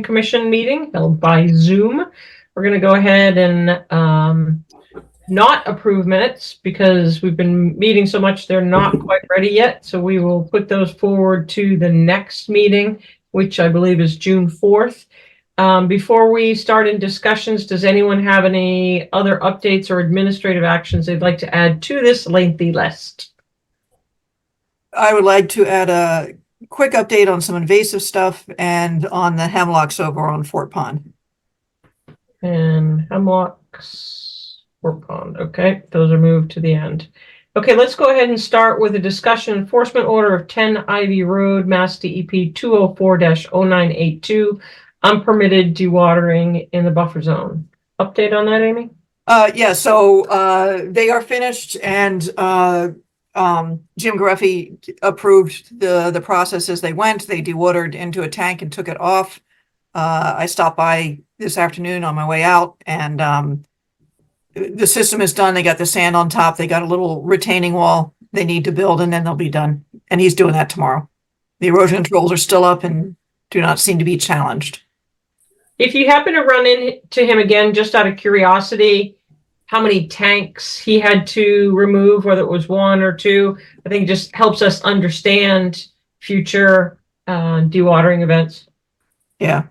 Commission meeting held by Zoom. We're going to go ahead and not approve minutes because we've been meeting so much they're not quite ready yet. So we will put those forward to the next meeting, which I believe is June 4th. Before we start in discussions, does anyone have any other updates or administrative actions they'd like to add to this lengthy list? I would like to add a quick update on some invasive stuff and on the hemlocks over on Fort Pond. And hemlocks, Fort Pond. Okay, those are moved to the end. Okay, let's go ahead and start with a discussion enforcement order of 10 Ivy Road, Mass DEP 204-0982, unpermitted dewatering in the buffer zone. Update on that, Amy? Yeah, so they are finished, and Jim Gareffi approved the process as they went. They dewatered into a tank and took it off. I stopped by this afternoon on my way out, and the system is done. They got the sand on top. They got a little retaining wall they need to build, and then they'll be done. And he's doing that tomorrow. The erosion controls are still up and do not seem to be challenged. If you happen to run into him again, just out of curiosity, how many tanks he had to remove, whether it was one or two, I think it just helps us understand future dewatering events. Yeah.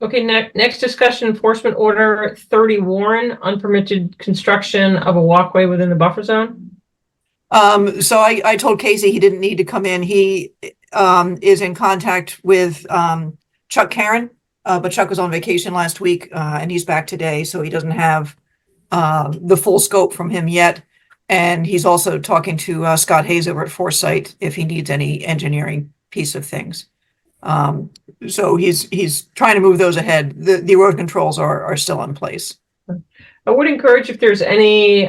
Okay, next discussion, enforcement order 30 Warren, unpermitted construction of a walkway within the buffer zone. So I told Casey he didn't need to come in. He is in contact with Chuck Karen, but Chuck was on vacation last week and he's back today, so he doesn't have the full scope from him yet. And he's also talking to Scott Hayes over at Foresight if he needs any engineering piece of things. So he's trying to move those ahead. The road controls are still in place. I would encourage, if there's any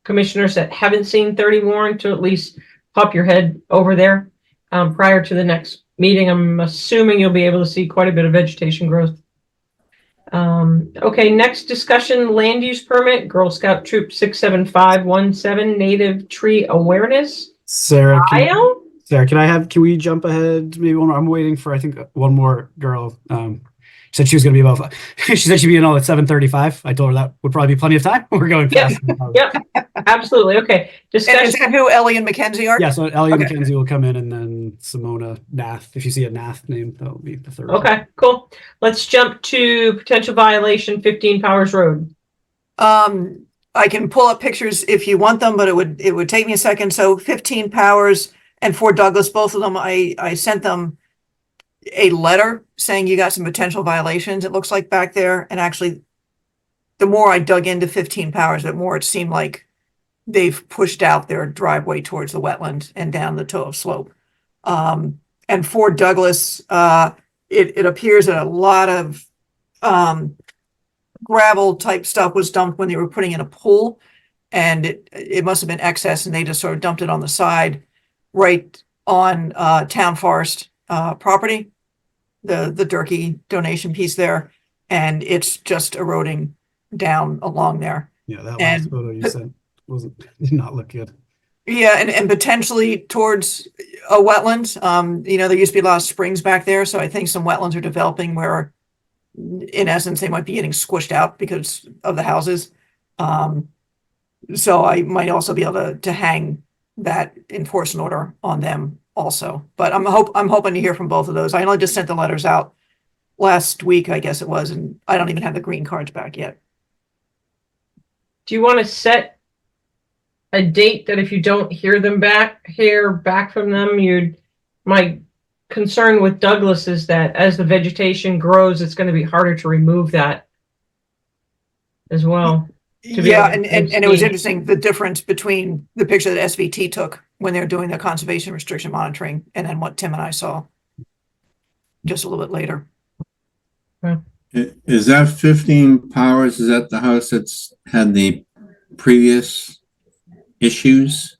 commissioners that haven't seen 30 Warren, to at least pop your head over there prior to the next meeting. I'm assuming you'll be able to see quite a bit of vegetation growth. Okay, next discussion, land use permit, Girl Scout Troop 67517, native tree awareness. Sarah, can we jump ahead maybe one more? I'm waiting for, I think, one more girl. Said she was going to be about, she said she'd be in all at 7:35. I told her that would probably be plenty of time. We're going fast. Yep, absolutely. Okay. Discussion. Is that who Ellie and Mackenzie are? Yeah, so Ellie and Mackenzie will come in, and then Simona Nath. If you see a Nath name, that'll be the third. Okay, cool. Let's jump to potential violation 15 Powers Road. I can pull up pictures if you want them, but it would take me a second. So 15 Powers and Fort Douglas, both of them, I sent them a letter saying you got some potential violations, it looks like, back there. And actually, the more I dug into 15 Powers, the more it seemed like they've pushed out their driveway towards the wetland and down the toe of slope. And Fort Douglas, it appears that a lot of gravel type stuff was dumped when they were putting in a pool, and it must have been excess, and they just sort of dumped it on the side right on town forest property, the Durkee donation piece there, and it's just eroding down along there. Yeah, that last photo you sent did not look good. Yeah, and potentially towards a wetland. There used to be a lot of springs back there, so I think some wetlands are developing where, in essence, they might be getting squished out because of the houses. So I might also be able to hang that enforcement order on them also. But I'm hoping to hear from both of those. I only just sent the letters out last week, I guess it was, and I don't even have the green cards back yet. Do you want to set a date that if you don't hear back from them, my concern with Douglas is that as the vegetation grows, it's going to be harder to remove that as well. Yeah, and it was interesting, the difference between the picture that SVT took when they were doing the conservation restriction monitoring and then what Tim and I saw just a little bit later. Is that 15 Powers? Is that the house that's had the previous issues?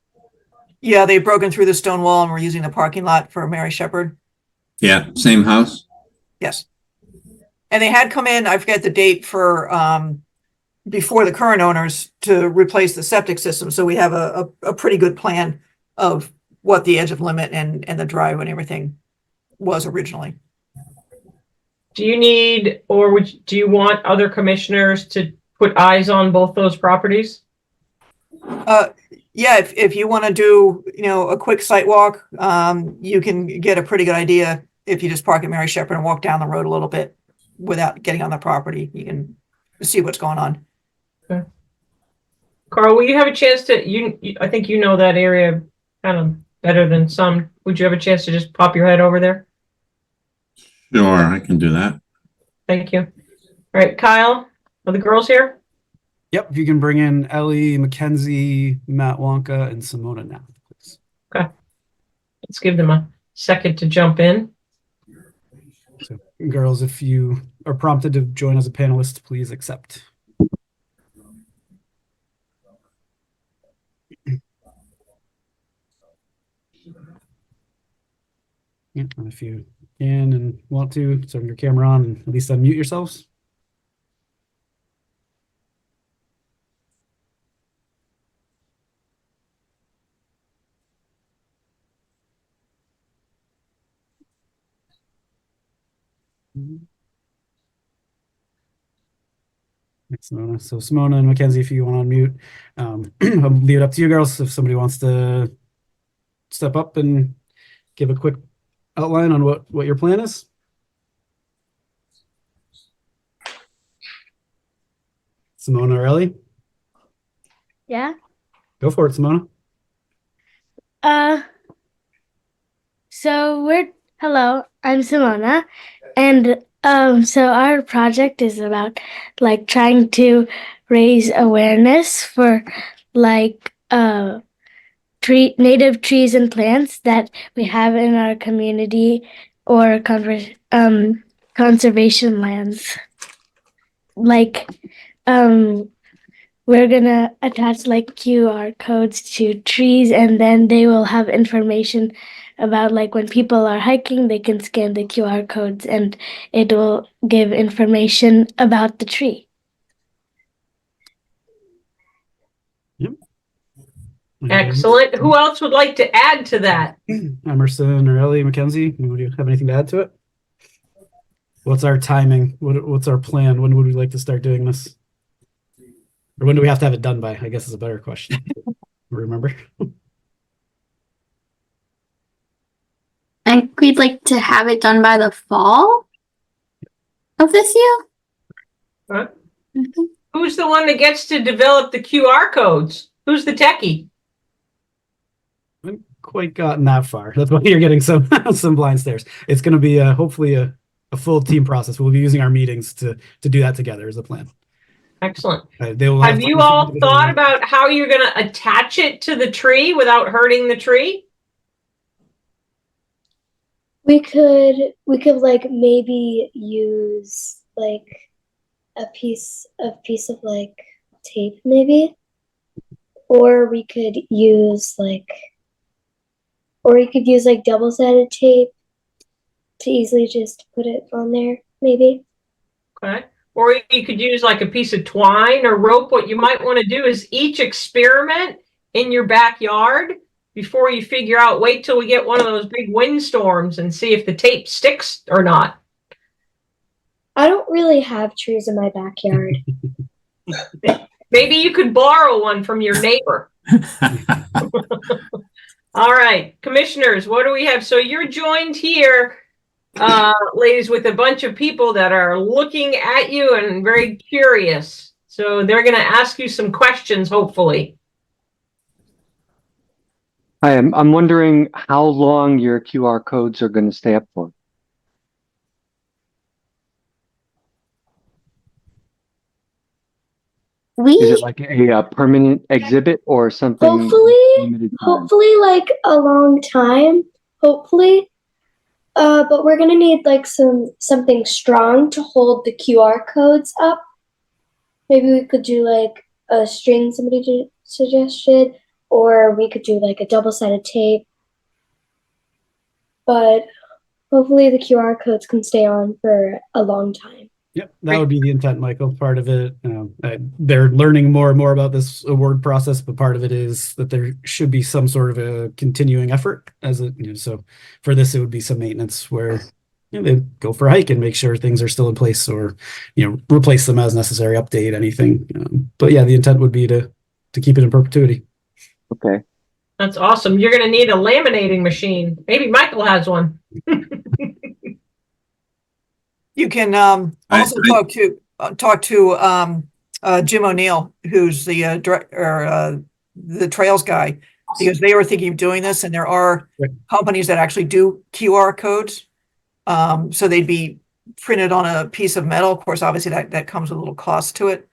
Yeah, they've broken through the stone wall and we're using the parking lot for Mary Shepherd. Yeah, same house? Yes. And they had come in, I forget the date, for before the current owners to replace the septic system. So we have a pretty good plan of what the edge of limit and the drive and everything was originally. Do you need, or do you want other commissioners to put eyes on both those properties? Yeah, if you want to do, a quick site walk, you can get a pretty good idea if you just park at Mary Shepherd and walk down the road a little bit without getting on the property. You can see what's going on. Okay. Carl, will you have a chance to, I think you know that area kind of better than some. Would you have a chance to just pop your head over there? Sure, I can do that. Thank you. All right, Kyle, are the girls here? Yep, if you can bring in Ellie, Mackenzie, Matt Wonka, and Simona now, please. Okay. Let's give them a second to jump in. So, girls, if you are prompted to join as a panelist, please accept. Yeah, and if you can and want to, turn your camera on and at least unmute yourselves. Thanks, Simona. So Simona and Mackenzie, if you want to unmute, I'll leave it up to you girls. If somebody wants to step up and give a quick outline on what your plan is. Simona or Ellie? Yeah. Go for it, Simona. Hello, I'm Simona, and so our project is about like trying to raise awareness for like native trees and plants that we have in our community or conservation lands. Like we're gonna attach like QR codes to trees, and then they will have information about like when people are hiking, they can scan the QR codes and it will give information about the tree. Yep. Excellent. Who else would like to add to that? Emerson or Ellie, Mackenzie, would you have anything to add to it? What's our timing? What's our plan? When would we like to start doing this? Or when do we have to have it done by? I guess is a better question. Remember? I think we'd like to have it done by the fall of this year. Huh? Mhm. Who's the one that gets to develop the QR codes? Who's the techie? I haven't quite gotten that far. That's why you're getting some blind stares. It's going to be hopefully a full team process. We'll be using our meetings to do that together as a plan. Excellent. They will Have you all thought about how you're going to attach it to the tree without hurting the tree? We could like maybe use like a piece of like tape maybe, or we could use like double-sided tape to easily just put it on there maybe. Okay. Or you could use like a piece of twine or rope. What you might want to do is each experiment in your backyard before you figure out, wait till we get one of those big windstorms and see if the tape sticks or not. I don't really have trees in my backyard. Maybe you could borrow one from your neighbor. All right, commissioners, what do we have? So you're joined here, ladies, with a bunch of people that are looking at you and very curious. So they're going to ask you some questions, hopefully. Hi, I'm wondering how long your QR codes are going to stay up for. Is it like a permanent exhibit or something? Hopefully like a long time, hopefully. But we're gonna need like something strong to hold the QR codes up. Maybe we could do like a string somebody suggested, or we could do like a double-sided tape. But hopefully the QR codes can stay on for a long time. Yep, that would be the intent, Michael. Part of it, they're learning more and more about this award process, but part of it is that there should be some sort of a continuing effort as so for this, it would be some maintenance where they go for a hike and make sure things are still in place, or replace them as necessary, update anything. But yeah, the intent would be to keep it in perpetuity. Okay. That's awesome. You're going to need a laminating machine. Maybe Michael has one. You can also talk to Jim O'Neill, who's the director, the trails guy, because they were thinking of doing this, and there are companies that actually do QR codes. So they'd be printed on a piece of metal. Of course, obviously that comes with a little cost to it.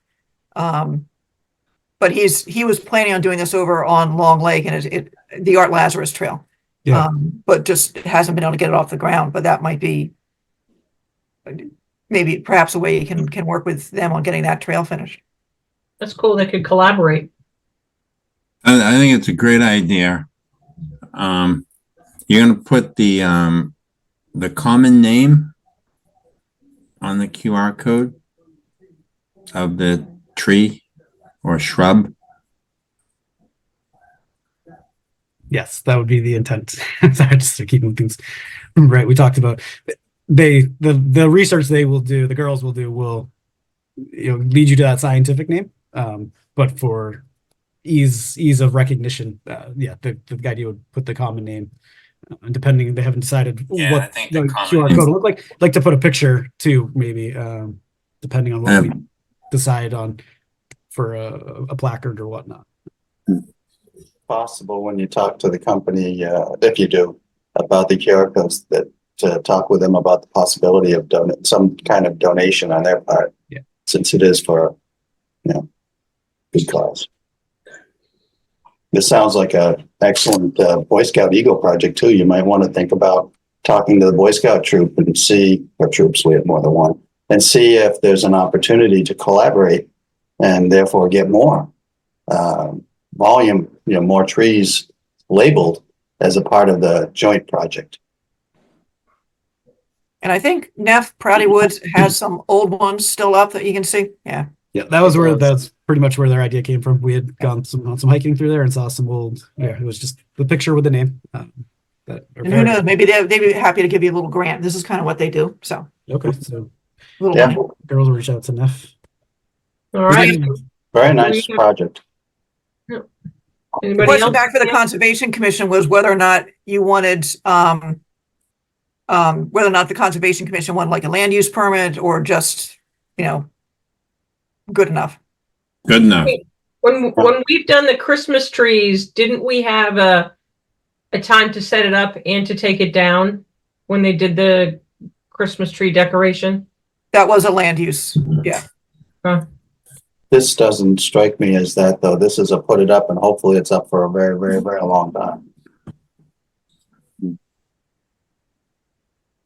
But he was planning on doing this over on Long Lake and the Art Lazarus Trail. Yeah. But just hasn't been able to get it off the ground. But that might be maybe perhaps a way you can work with them on getting that trail finished. That's cool. They could collaborate. I think it's a great idea. You're going to put the common name on the QR code of the tree or shrub. Yes, that would be the intent. Sorry, just to keep things right. We talked about the research they will do, the girls will do, will lead you to that scientific name. But for ease of recognition, the idea would put the common name. And depending, they haven't decided what the QR code would look like to put a picture too, maybe, depending on what we decide on for a placard or whatnot. Possible when you talk to the company, if you do, about the QR codes, that to talk with them about the possibility of some kind of donation on their part, since it is for good cause. This sounds like a excellent Boy Scout Eagle project too. You might want to think about talking to the Boy Scout troop and see, or troops, we have more than one, and see if there's an opportunity to collaborate and therefore get more volume, more trees labeled as a part of the joint project. And I think Neff Prouty Woods has some old ones still up that you can see. Yeah. Yeah, that's pretty much where their idea came from. We had gone on some hiking through there and saw some old. Yeah, it was just the picture with the name. And who knows? Maybe they'd be happy to give you a little grant. This is kind of what they do. So okay, so money. Girls will reach out to Neff. All right. Very nice project. The question back for the Conservation Commission was whether or not you wanted, whether or not the Conservation Commission wanted like a land use permit or just, good enough. Good enough. When we've done the Christmas trees, didn't we have a time to set it up and to take it down when they did the Christmas tree decoration? That was a land use. Yeah. This doesn't strike me as that, though. This is a put it up and hopefully it's up for a very, very, very long time.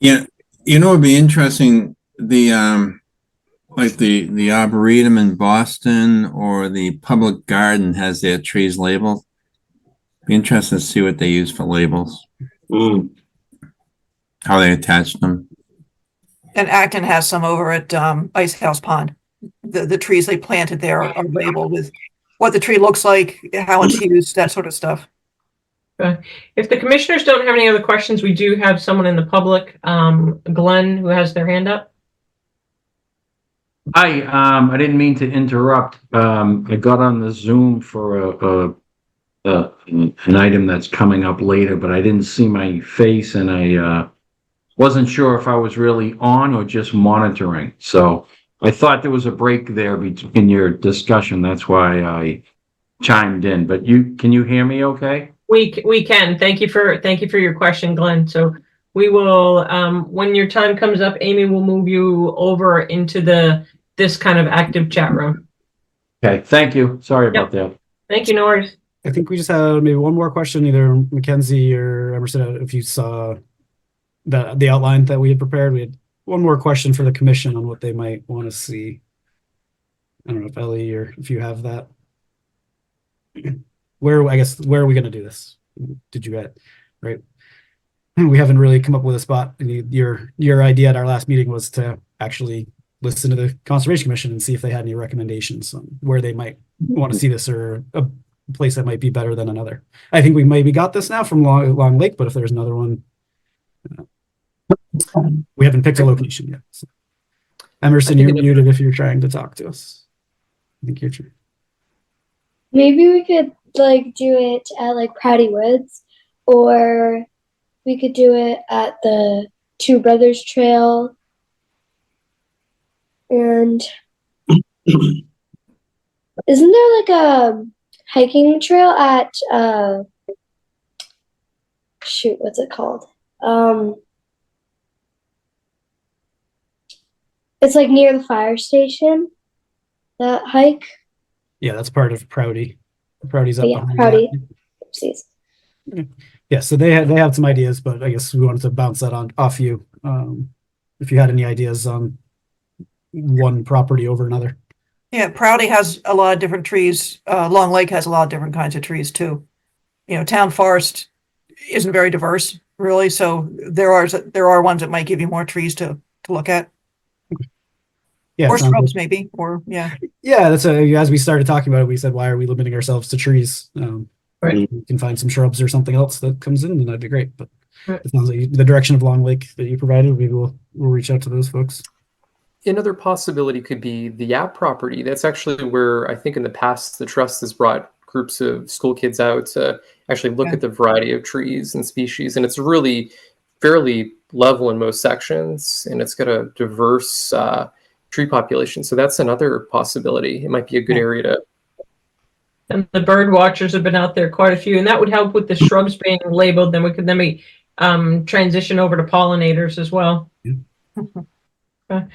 Yeah, it'd be interesting, the like the Arboretum in Boston or the Public Garden has their trees labeled. Be interesting to see what they use for labels. How they attach them. And Acton has some over at Ice House Pond. The trees they planted there are labeled with what the tree looks like, how it's used, that sort of stuff. If the commissioners don't have any other questions, we do have someone in the public, Glenn, who has their hand up. Hi, I didn't mean to interrupt. I got on the Zoom for an item that's coming up later, but I didn't see my face, and I wasn't sure if I was really on or just monitoring. So I thought there was a break there between your discussion. That's why I chimed in. But can you hear me okay? We can. Thank you for your question, Glenn. So we will, when your time comes up, Amy will move you over into this kind of active chat room. Okay, thank you. Sorry about that. Thank you, Norris. I think we just had maybe one more question, either Mackenzie or Emerson, if you saw the outline that we had prepared. We had one more question for the commission on what they might want to see. I don't know if Ellie or if you have that. Where are we going to do this? Did you get right? We haven't really come up with a spot. Your idea at our last meeting was to actually listen to the Conservation Commission and see if they had any recommendations on where they might want to see this, or a place that might be better than another. I think we maybe got this now from Long Lake, but if there's another one, We haven't picked a location yet. So. Emerson, you're muted if you're trying to talk to us. I think you're true. Maybe we could like do it at like Prouty Woods, or we could do it at the Two Brothers Trail. And isn't there like a hiking trail at shoot, what's it called? It's like near the fire station. That hike. Yeah, that's part of Prouty. Prouty's up Yeah, behind Prouty. that. Oopsies. Yeah, so they have some ideas, but I guess we wanted to bounce that off you. If you had any ideas on one property over another. Yeah, Prouty has a lot of different trees. Long Lake has a lot of different kinds of trees too. You know, Town Forest isn't very diverse, really. So there are ones that might give you more trees to look at. Yeah, Or sounds shrubs good. maybe, or yeah. Yeah, that's as we started talking about it, we said, why are we limiting ourselves to trees? Right. We can find some shrubs or something else that comes in, and that'd be great. But Right. it sounds like the direction of Long Lake that you provided, maybe we'll reach out to those folks. Another possibility could be the app property. That's actually where I think in the past the trust has brought groups of school kids out to actually look at the variety of trees and species, and it's really fairly level in most sections, and it's got a diverse tree population. So that's another possibility. It might be a good area to. And the bird watchers have been out there quite a few, and that would help with the shrubs being labeled. Then we could transition over to pollinators as well. Yeah. Okay.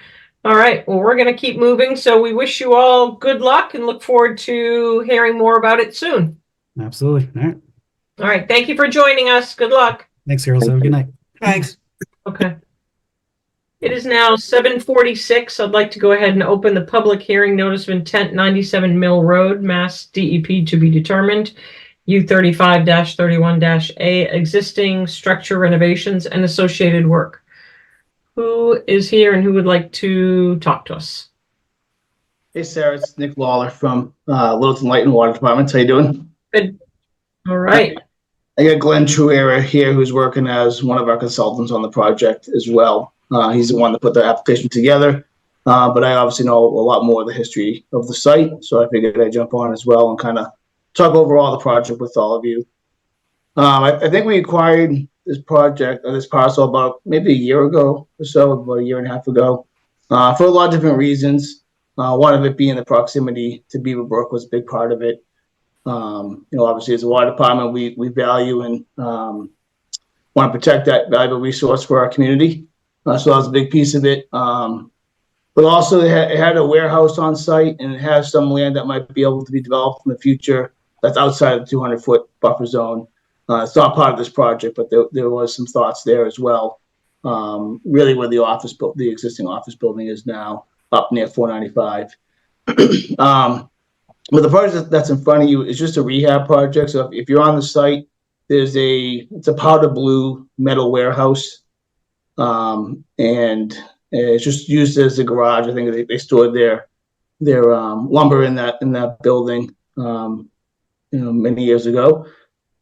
All right. Well, we're going to keep moving. So we wish you all good luck and look forward to hearing more about it soon. Absolutely. All right. All right. Thank you for joining us. Good luck. Thanks, girls. Have a good night. Thanks. Okay. It is now 7:46. I'd like to go ahead and open the public hearing. Notice of intent, 97 Mill Road, Mass DEP to be determined. U35-31-A, existing structure renovations and associated work. Who is here and who would like to talk to us? Hey, Sarah, it's Nick Lawler from Littleton Light and Water Department. How you doing? Good. All right. I got Glenn Truera here, who's working as one of our consultants on the project as well. He's the one that put the application together, but I obviously know a lot more of the history of the site, so I figured I'd jump on as well and kind of talk overall the project with all of you. I think we acquired this project, or this parcel, about maybe a year ago or so, about a year and a half ago, for a lot of different reasons. One of it being the proximity to Beaver Brook was a big part of it. Obviously, as a water department, we value and want to protect that valuable resource for our community. So that was a big piece of it. But also, it had a warehouse on site, and it has some land that might be able to be developed in the future that's outside of the 200-foot buffer zone. It's not part of this project, but there was some thoughts there as well. Really, where the existing office building is now, up near 495. But the project that's in front of you is just a rehab project. So if you're on the site, it's a powder blue metal warehouse, and it's just used as a garage. I think they stored their lumber in that building, many years ago.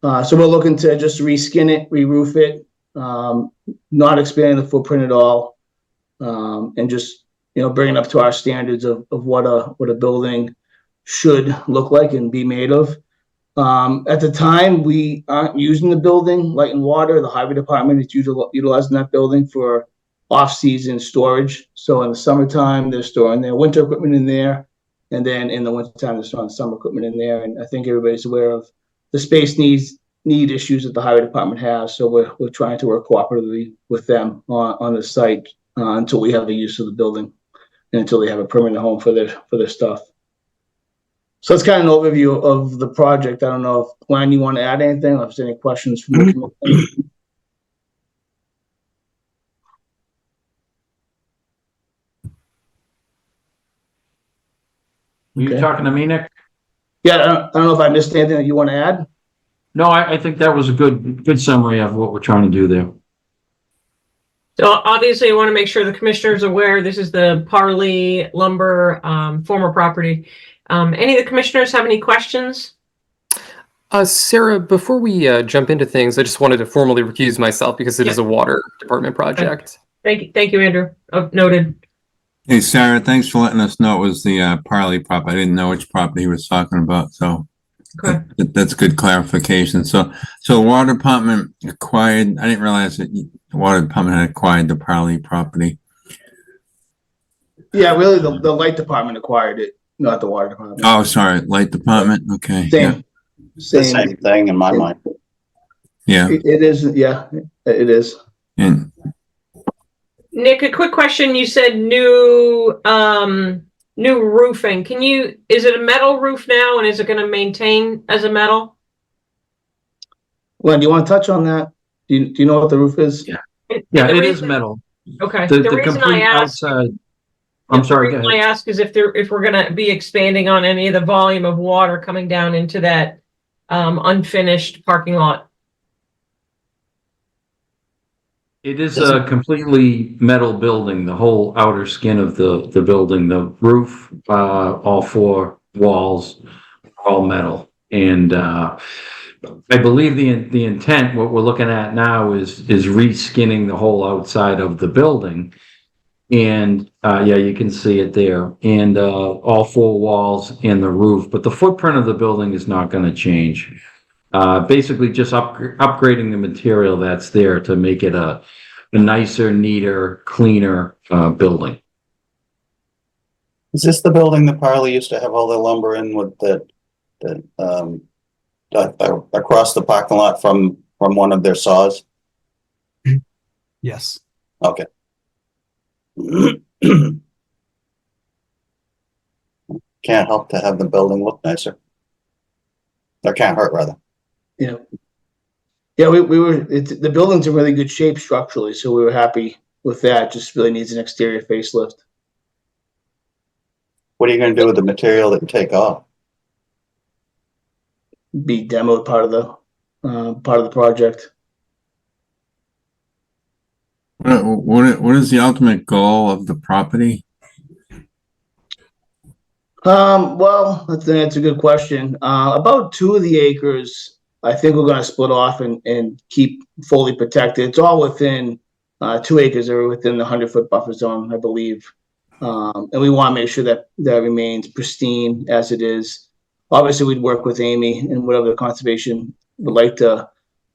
So we're looking to just reskin it, re-roof it, not expanding the footprint at all, and just bring it up to our standards of what a building should look like and be made of. At the time, we aren't using the building, light and water. The highway department is utilizing that building for off-season storage. So in the summertime, they're storing their winter equipment in there, and then in the wintertime, they're storing summer equipment in there. And I think everybody's aware of the space need issues that the highway department has. So we're trying to work cooperatively with them on the site until we have a use of the building and until they have a permanent home for their stuff. So that's kind of an overview of the project. I don't know if, Glenn, you want to add anything, or if there's any questions from the committee. You talking to me, Nick? Yeah, I don't know if I missed anything that you want to add. No, I think that was a good summary of what we're trying to do there. So obviously, I want to make sure the commissioners are aware this is the Parley Lumber former property. Any of the commissioners have any questions? Sarah, before we jump into things, I just wanted to formally recuse myself because it is a water department project. Thank you, Andrew. Oh, noted. Hey, Sarah, thanks for letting us know it was the Parley prop. I didn't know which property he was talking about, so Okay. that's good clarification. So water department acquired, I didn't realize that the water department had acquired the Parley property. Yeah, really, the light department acquired it, not the water department. Oh, sorry, light department, okay. Same, It's the same thing in my mind. Yeah, It is, yeah, it is. and Nick, a quick question. You said new roofing. Is it a metal roof now, and is it going to maintain as a metal? Len, do you want to touch on that? Do you know what the roof is? Yeah. The It is reason- metal. Okay. The reason complete I ask, outside. I'm sorry, go the reason ahead. I ask is if we're going to be expanding on any of the volume of water coming down into that unfinished parking lot. It is a completely metal building, the whole outer skin of the building, the roof, all four walls, are all metal. And I believe the intent, what we're looking at now is reskinning the whole outside of the building. And yeah, you can see it there. And all four walls and the roof, but the footprint of the building is not going to change. Basically just upgrading the material that's there to make it a nicer, neater, cleaner building. Is this the building that Parley used to have all the lumber in with across the parking lot from one of their saws? Yes. Okay. Can't help to have the building look nicer. Or can't hurt, rather. Yeah. Yeah, the building's in really good shape structurally, so we were happy with that. Just really needs an exterior facelift. What are you going to do with the material that you take off? Be demoed part of the project. what is the ultimate goal of the property? Well, that's a good question. About 2 of the acres, I think we're going to split off and keep fully protected. It's all within 2 acres are within the 100-foot buffer zone, I believe. And we want to make sure that remains pristine as it is. Obviously, we'd work with Amy and whatever the conservation would like to,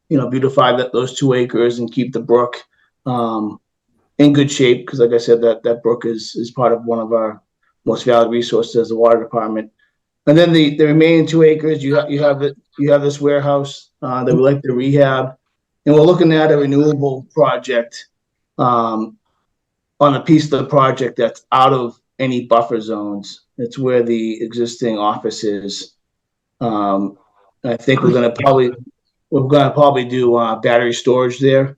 beautify those 2 acres and keep the brook in good shape. Because, like I said, that brook is part of one of our most valued resources as the water department. And then the remaining 2 acres, you have this warehouse that we like to rehab, and we're looking at a renewable project on a piece of the project that's out of any buffer zones. It's where the existing office is. I think we're gonna probably do battery storage there.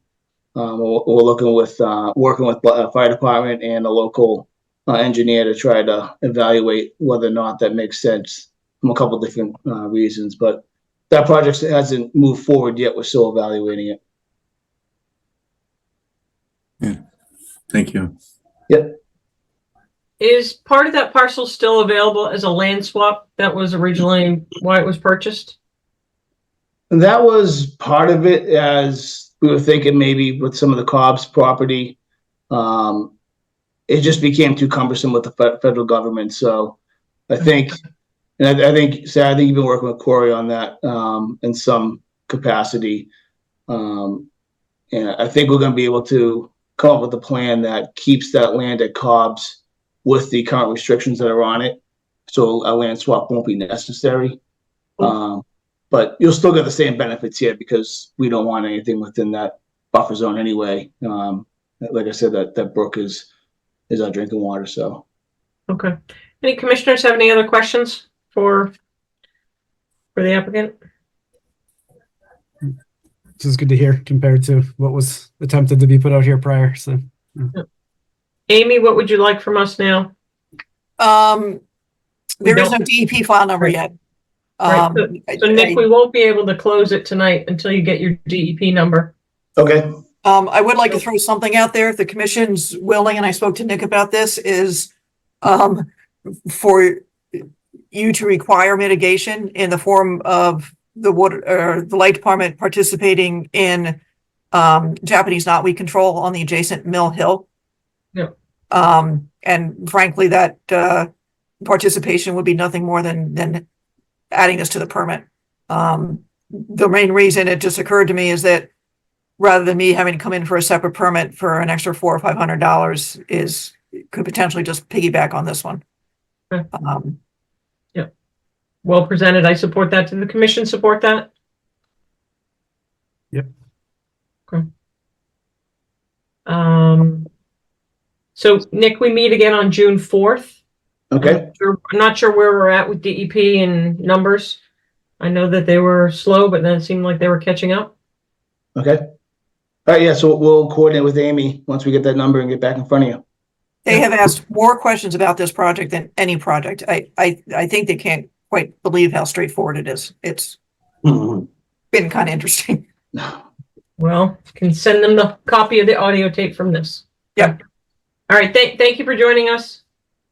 We're looking with working with fire department and a local engineer to try to evaluate whether or not that makes sense from a couple of different reasons. But that project hasn't moved forward yet. We're still evaluating it. Yeah, thank you. Yep. Is part of that parcel still available as a land swap? That was originally why it was purchased? And that was part of it, as we were thinking maybe with some of the Cobb's property. It just became too cumbersome with the federal government. So I think, and I think you've been working with Corey on that in some capacity. And I think we're going to be able to come up with a plan that keeps that land at Cobb's with the current restrictions that are on it. So a land swap won't be necessary. But you'll still get the same benefits here because we don't want anything within that buffer zone anyway. Like I said, that brook is our drinking water. So, Okay. Any commissioners have any other questions for the applicant? This is good to hear compared to what was attempted to be put out here prior. So, Amy, what would you like from us now? There is no DEP file number yet. Right. So Nick, we won't be able to close it tonight until you get your DEP number. okay. I would like to throw something out there if the commission's willing, and I spoke to Nick about this, is for you to require mitigation in the form of the water or the light department participating in Japanese knotweed control on the adjacent Mill Hill. Yep. And frankly, that participation would be nothing more than adding this to the permit. The main reason it just occurred to me is that rather than me having to come in for a separate permit for an extra $400 or $500 could potentially just piggyback on this one. Okay. Well presented. I support that. Did the commission support that? Yep. Okay. So Nick, we meet again on June 4th. Okay. I'm not sure where we're at with DEP and numbers. I know that they were slow, but then it seemed like they were catching up. Okay. All right. Yeah. So we'll coordinate with Amy once we get that number and get back in front of you. They have asked more questions about this project than any project. I think they can't quite believe how straightforward it is. It's been kind of interesting. Well, can send them the copy of the audio tape from this. Yep. All right. Thank you for joining us.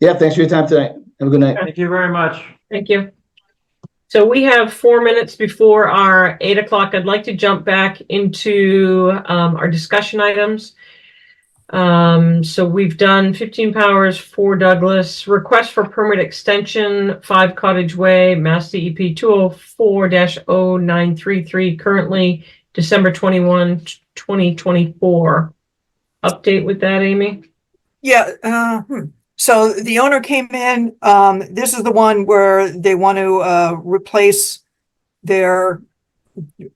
Yeah. Thanks for your time tonight. Have a good night. Thank you very much. Thank you. So we have 4 minutes before our 8 o'clock. I'd like to jump back into our discussion items. So we've done 15 Powers, 4 Douglas, request for permit extension, 5 Cottage Way, Mass DEP 204-0933, currently December 21, 2024. Update with that, Amy? Yeah. So the owner came in. This is the one where they want to replace their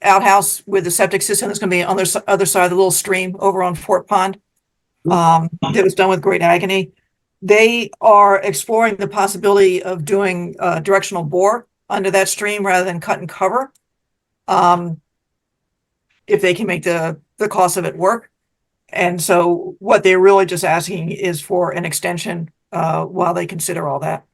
outhouse with a septic system that's going to be on the other side of the little stream over on Fort Pond. That was done with great agony. They are exploring the possibility of doing a directional bore under that stream rather than cut and cover. If they can make the cost of it work. And so what they're really just asking is for an extension while they consider all that.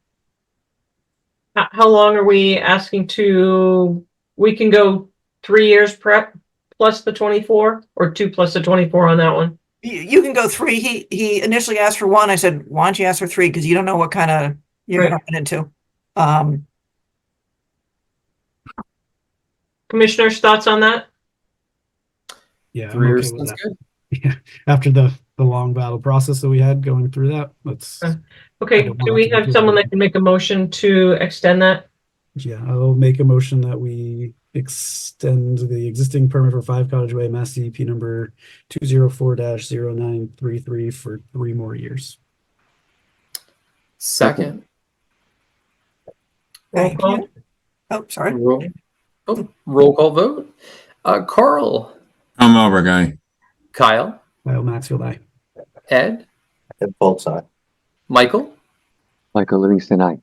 How long are we asking to, we can go 3 years prep plus the 24 or 2 plus the 24 on that one? You can go 3. He initially asked for 1. I said, why don't you ask for 3? Because you don't know what kind of you're going to run into. Commissioners, thoughts on that? Yeah, 3 I'm years okay with sounds that. good. Yeah, after the long battle process that we had going through that, let's. Okay, I don't do want we to go have through someone that. that can make a motion to extend that? Yeah, I'll make a motion that we extend the existing permit for 5 Cottage Way, Mass DEP number 204-0933 for 3 more years. Second. Roll Thank call. you. Oh, sorry. Roll call vote. Carl, Come over, guy. Kyle, Kyle Maxfield, aye. Ed, At both sides. Michael, Michael Livingston, aye.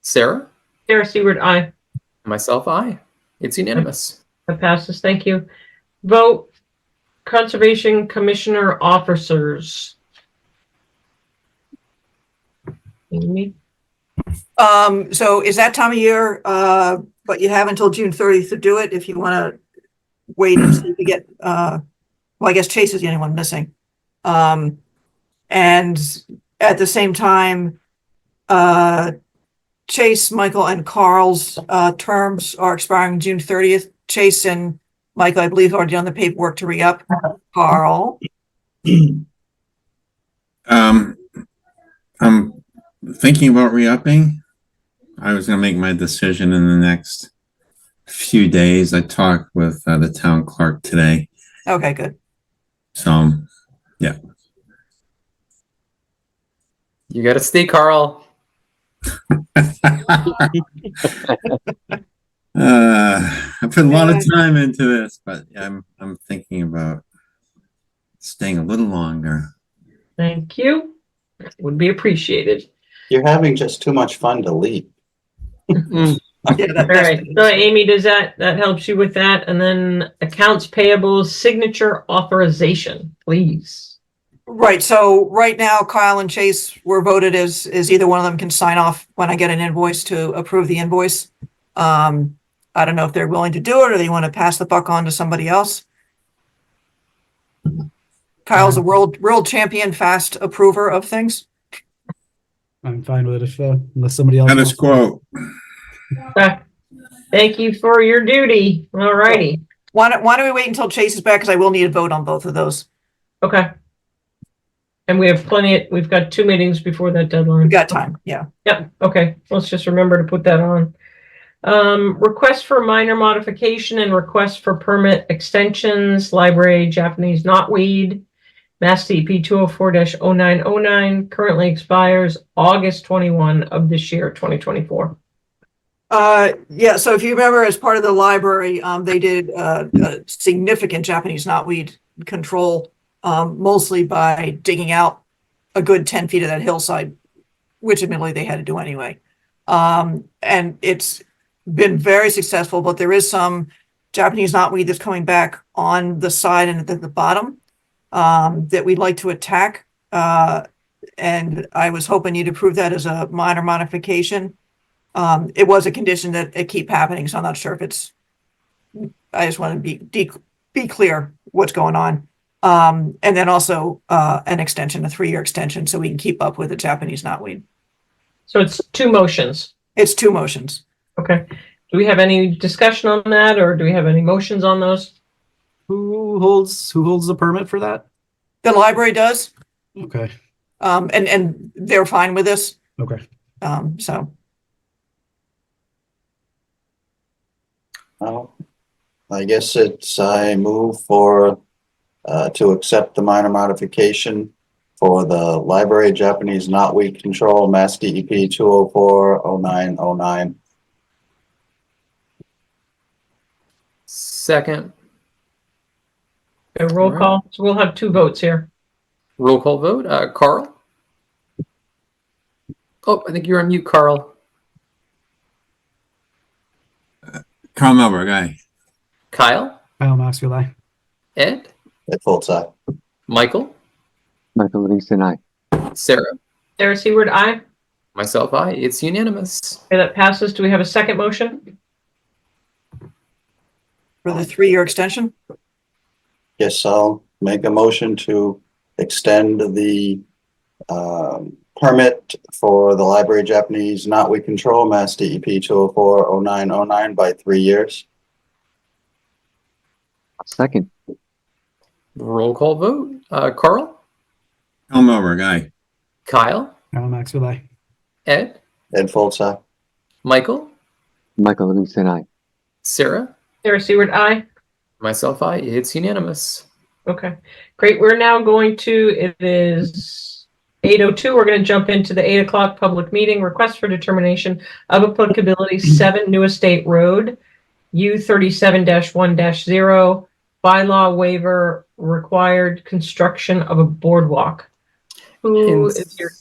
Sarah, Sarah Seward, aye. myself, I. It's unanimous. That passes. Thank you. Vote Conservation Commissioner officers. Amy? So is that time of year, but you have until June 30th to do it if you want to wait and see if you get, well, I guess Chase is the only one missing. And at the same time, Chase, Michael, and Carl's terms are expiring June 30th. Chase and Michael, I believe, already done the paperwork to re-up. Carl? I'm thinking about re-upping. I was going to make my decision in the next few days. I talked with the town clerk today. Okay, good. So, yeah. You got to stay, Carl. I put a lot of time into this, but I'm thinking about staying a little longer. Thank you. That would be appreciated. You're having just too much fun to leave. Yeah, All right. So Amy, does that helps you with that? And then accounts payable signature authorization, please. Right. So right now, Kyle and Chase were voted as either one of them can sign off when I get an invoice to approve the invoice. I don't know if they're willing to do it or they want to pass the buck on to somebody else. Kyle's a world champion fast approver of things. I'm fine with it if unless somebody else. Status quo. Okay. Thank you for your duty. All righty. Why don't we wait until Chase is back? Because I will need a vote on both of those. Okay. And we have we've got 2 meetings before that deadline. We got time. Yeah. Yep. Okay. Let's just remember to put that on. Request for minor modification and request for permit extensions, library, Japanese knotweed, Mass DP 204-0909 currently expires August 21 of this year, 2024. Yeah, so if you remember, as part of the library, they did a significant Japanese knotweed control, mostly by digging out a good 10 feet of that hillside, which admittedly they had to do anyway. And it's been very successful, but there is some Japanese knotweed that's coming back on the side and at the bottom that we'd like to attack. And I was hoping you'd approve that as a minor modification. It was a condition that it keep happening, so I'm not sure if it's, I just want to be clear what's going on. And then also an extension, a 3-year extension, so we can keep up with the Japanese knotweed. So it's 2 motions. It's 2 motions. Okay. Do we have any discussion on that, or do we have any motions on those? Who holds the permit for that? The library does, Okay. and they're fine with this. Okay. So Well, I guess I move to accept the minor modification for the library Japanese knotweed control, Mass DEP 204-0909. Second. A roll call. So we'll have 2 votes here. Roll call vote. Carl? Oh, I think you're on mute, Carl. Carl Melberg, aye. Kyle? Kyle Maxwell, aye. Ed? At full time. Michael? Michael Livingston, aye. Sarah? Sarah Seward, aye. Myself, aye. It's unanimous. Okay, that passes. Do we have a second motion? for the 3-year extension. Yes, I'll make a motion to extend the permit for the library Japanese knotweed control, Mass DEP 204-0909 by 3 years. Second. Roll call vote. Carl? Carl Melberg, aye. Kyle? Kyle Maxwell, aye. Ed? Ed Foltz, Michael? Michael Livingston, aye. Sarah? Sarah Seward, aye. Myself, aye. It's unanimous. Okay, great. We're now going to, it is 8:02. We're going to jump into the 8 o'clock public meeting. Request for determination of applicability 7 New Estate Road, U37-1-0, bylaw waiver required construction of a boardwalk. Who is here?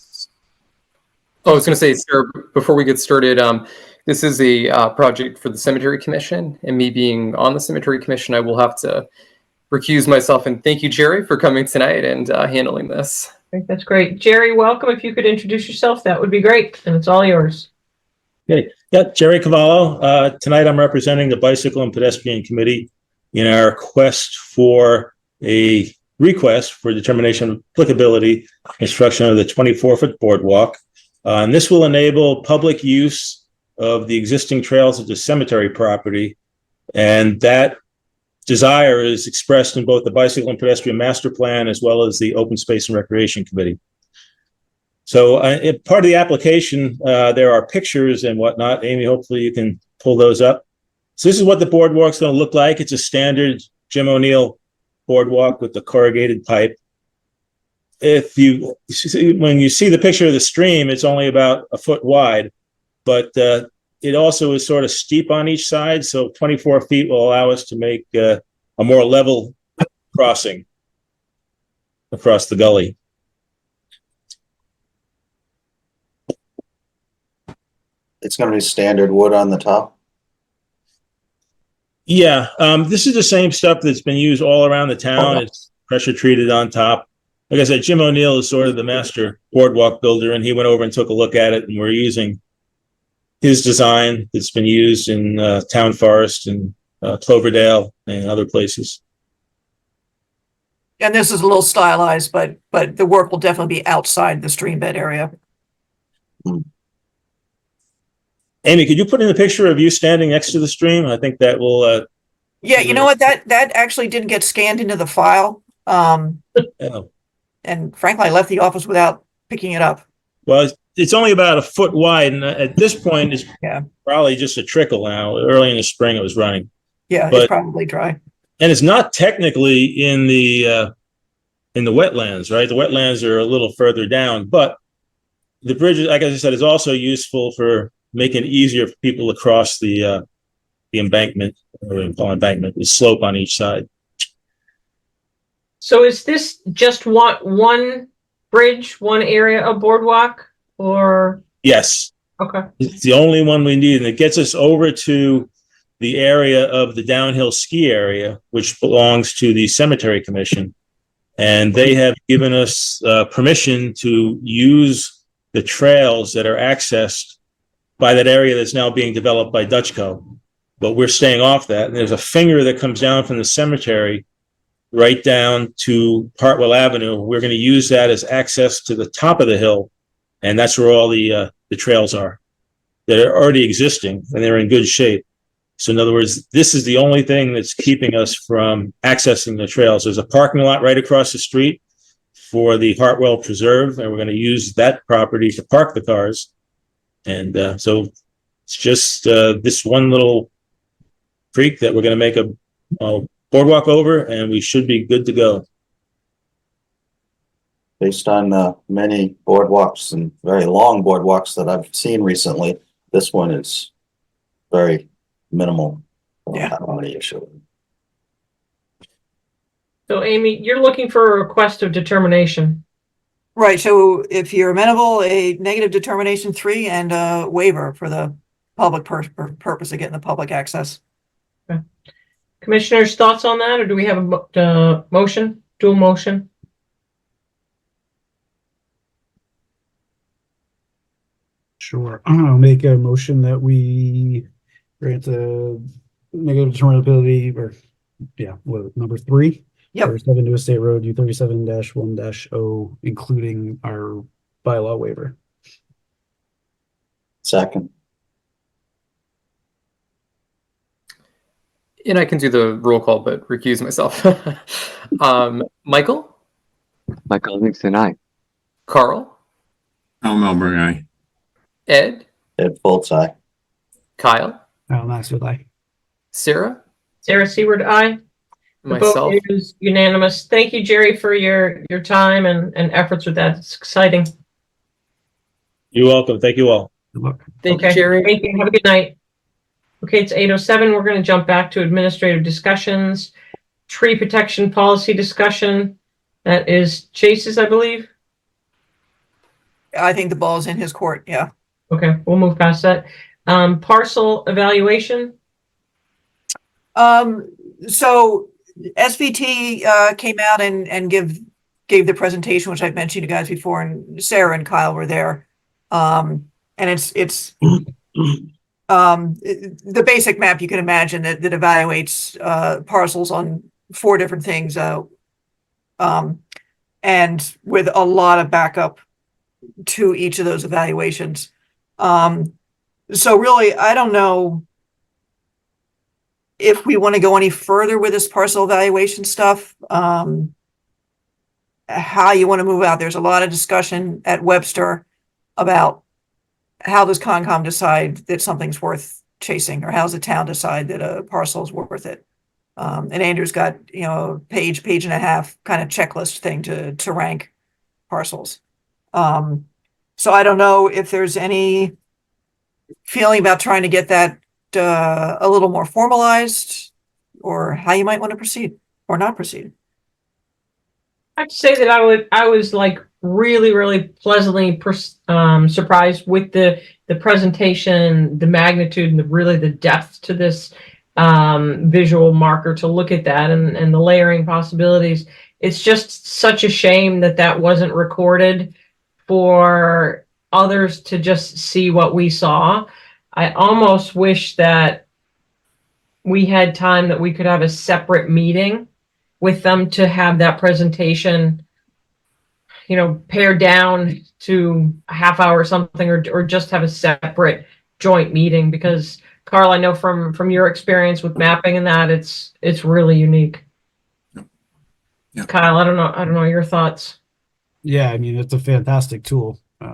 Oh, I was going to say, Sarah, before we get started, this is a project for the Cemetery Commission, and me being on the Cemetery Commission, I will have to recuse myself. And thank you, Jerry, for coming tonight and handling this. I think that's great. Jerry, welcome. If you could introduce yourself, that would be great. And it's all yours. Okay. Yeah, Jerry Cavallo. Tonight I'm representing the Bicycle and Pedestrian Committee in our request for determination of applicability construction of the 24-foot boardwalk. And this will enable public use of the existing trails of the cemetery property. And that desire is expressed in both the Bicycle and Pedestrian Master Plan as well as the Open Space and Recreation Committee. So part of the application, there are pictures and whatnot. Amy, hopefully you can pull those up. So this is what the boardwalk's going to look like. It's a standard Jim O'Neill boardwalk with the corrugated pipe. When you see the picture of the stream, it's only about a foot wide, but it also is sort of steep on each side. So 24 feet will allow us to make a more level crossing across the gully. It's going to be standard wood on the top. Yeah, this is the same stuff that's been used all around the town. It's pressure treated on top. Like I said, Jim O'Neill is sort of the master boardwalk builder, and he went over and took a look at it, and we're using his design that's been used in Town Forest and Cloverdale and other places. And this is a little stylized, but the work will definitely be outside the stream bed area. Amy, could you put in a picture of you standing next to the stream? I think that will, Yeah, you know what? That actually didn't get scanned into the file. oh, And frankly, I left the office without picking it up. well, it's only about a foot wide, and at this point, it's Yeah. probably just a trickle now. Early in the spring, it was running. Yeah, But- it's probably dry. And it's not technically in the wetlands, right? The wetlands are a little further down, but the bridge, like I said, is also useful for making it easier for people to cross the embankment, or embankment, the slope on each side. So is this just one bridge, one area of boardwalk, or? Yes, Okay. it's the only one we need, and it gets us over to the area of the downhill ski area, which belongs to the Cemetery Commission. And they have given us permission to use the trails that are accessed by that area that's now being developed by Dutchco. But we're staying off that. And there's a finger that comes down from the cemetery right down to Hartwell Avenue. We're going to use that as access to the top of the hill. And that's where all the trails are that are already existing, and they're in good shape. So in other words, this is the only thing that's keeping us from accessing the trails. There's a parking lot right across the street for the Hartwell Preserve, and we're going to use that property to park the cars. And so it's just this one little creek that we're going to make a boardwalk over, and we should be good to go. Based on many boardwalks and very long boardwalks that I've seen recently, this one is very minimal. Yeah. On the issue. So Amy, you're looking for a request of determination. Right, so if you're amenable, a negative determination 3 and a waiver for the public purpose of getting the public access. Okay. Commissioners, thoughts on that, or do we have a motion, dual motion? Sure. I'll make a motion that we grant the negative determinability, or number 3. Yep. For 7 New Estate Road, U37-1-0, including our bylaw waiver. Second. And I can do the roll call, but recuse myself. Michael? Michael Livingston, aye. Carl? Al Melbourne, aye. Ed? Ed Foltz, aye. Kyle? Maxfield, aye. Sarah? Sarah Seward, aye. The Myself? vote is unanimous. Thank you, Jerry, for your time and efforts with that. It's exciting. You're welcome. Thank you all. Good luck. Thank you, Jerry. Thank you. Have a good night. Okay, it's 8:07. We're going to jump back to administrative discussions. Tree protection policy discussion. That is Chase's, I believe. I think the ball's in his court, yeah. Okay, we'll move past that. Parcel evaluation. So SVT came out and gave the presentation, which I've mentioned to you guys before, and Sarah and Kyle were there. And it's the basic map you can imagine that evaluates parcels on 4 different things, and with a lot of backup to each of those evaluations. So really, I don't know if we want to go any further with this parcel evaluation stuff, how you want to move out. There's a lot of discussion at Webster about how does Concom decide that something's worth chasing, or how does the town decide that a parcel is worth it. And Andrew's got, a page and a half kind of checklist thing to rank parcels. So I don't know if there's any feeling about trying to get that a little more formalized, or how you might want to proceed or not proceed. I have to say that I was like really pleasantly surprised with the presentation, the magnitude, and the depth to this visual marker to look at that, and the layering possibilities. It's just such a shame that wasn't recorded for others to just see what we saw. I almost wish that we had time that we could have a separate meeting with them to have that presentation, pared down to a half hour or something, or just have a separate joint meeting, because Carl, I know from your experience with mapping and that it's really unique. Yeah. Kyle, I don't know your thoughts. Yeah, I mean, it's a fantastic tool. I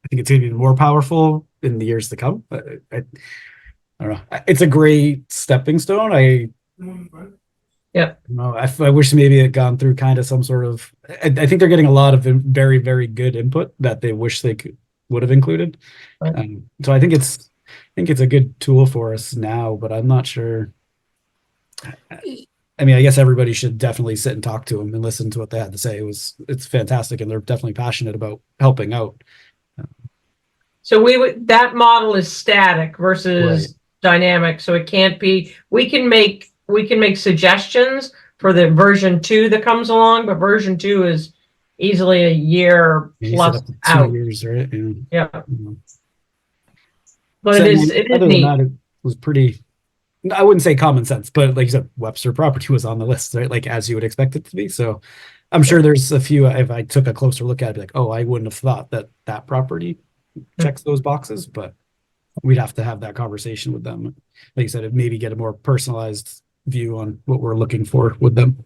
think it's going to be more powerful in the years to come. But I don't know. It's a great stepping stone. Yep. No, I wish maybe it had gone through kind of some sort of. I think they're getting a lot of very, very good input that they wish they would have included. Right. So I think it's a good tool for us now, but I'm not sure. I mean, I guess everybody should definitely sit and talk to them and listen to what they had to say. It's fantastic, and they're definitely passionate about helping out. So that model is static versus dynamic, so it can't be. We can make suggestions for the version 2 that comes along, but version 2 is easily a year You plus said up to 2 out. years, right? Yeah. Mhm. But So, it is other neat. than that, it was pretty. I wouldn't say common sense, but like you said, Webster property was on the list, right? Like as you would expect it to be. So I'm sure there's a few. If I took a closer look at it, I'd be like, oh, I wouldn't have thought that property checks those boxes, but we'd have to have that conversation with them. Like you said, maybe get a more personalized view on what we're looking for with them.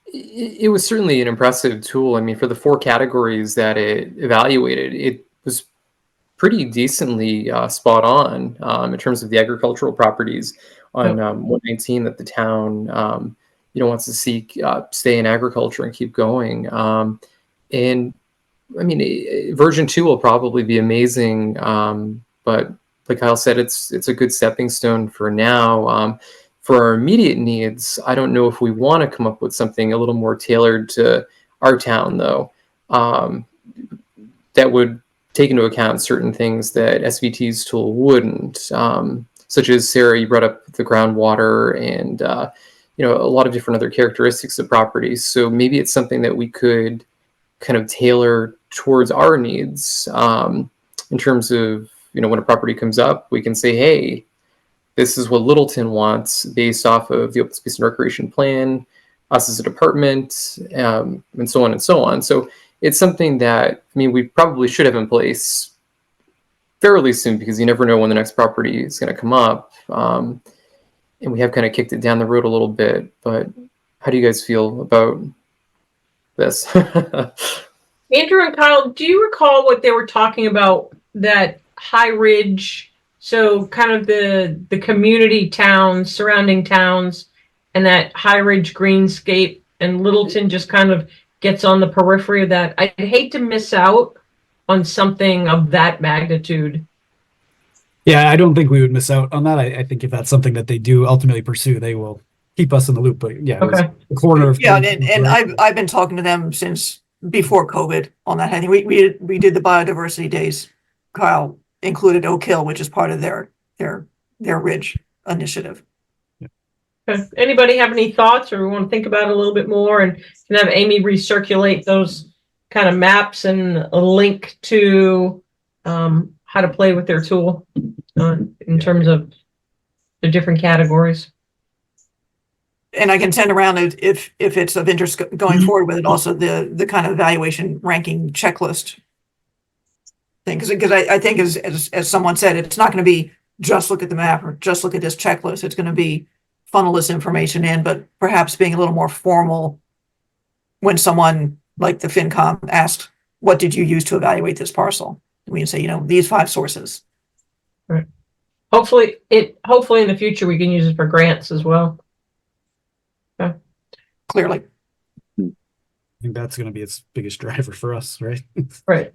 It was certainly an impressive tool. I mean, for the 4 categories that it evaluated, it was pretty decently spot on in terms of the agricultural properties on 119 that the town wants to seek stay in agriculture and keep going. And I mean, version 2 will probably be amazing, but like Kyle said, it's a good stepping stone for now. For our immediate needs, I don't know if we want to come up with something a little more tailored to our town, though, that would take into account certain things that SVT's tool wouldn't, such as, Sarah, you brought up the groundwater and a lot of different other characteristics of properties. So maybe it's something that we could kind of tailor towards our needs, in terms of, when a property comes up, we can say, hey, this is what Littleton wants based off of the open space and recreation plan, us as a department, and so on and so on. So it's something that, we probably should have in place fairly soon, because you never know when the next property is going to come up. And we have kind of kicked it down the road a little bit, but how do you guys feel about this? Andrew and Kyle, do you recall what they were talking about, that High Ridge, so kind of the community towns, surrounding towns, and that High Ridge greenscape, and Littleton just kind of gets on the periphery of that? I'd hate to miss out on something of that magnitude. Yeah, I don't think we would miss out on that. I think if that's something that they do ultimately pursue, they will keep us in the loop. But yeah, it was Okay. a corner of And I've been talking to them since before COVID on that. I think we did the biodiversity days. Kyle included Oak Hill, which is part of their Ridge initiative. Okay. Anybody have any thoughts, or we want to think about it a little bit more, and can have Amy recirculate those kind of maps and a link to how to play with their tool in terms of the different categories. And I can send around it if it's of interest going forward with it, also the kind of evaluation ranking checklist thing. Because I think as someone said, it's not going to be just look at the map or just look at this checklist. It's going to be funnel this information in, but perhaps being a little more formal when someone like the FinCom asks, what did you use to evaluate this parcel? We can say, these 5 sources. Right. Hopefully in the future we can use it for grants as well. Okay. Clearly. I think that's going to be its biggest driver for us, right? Right.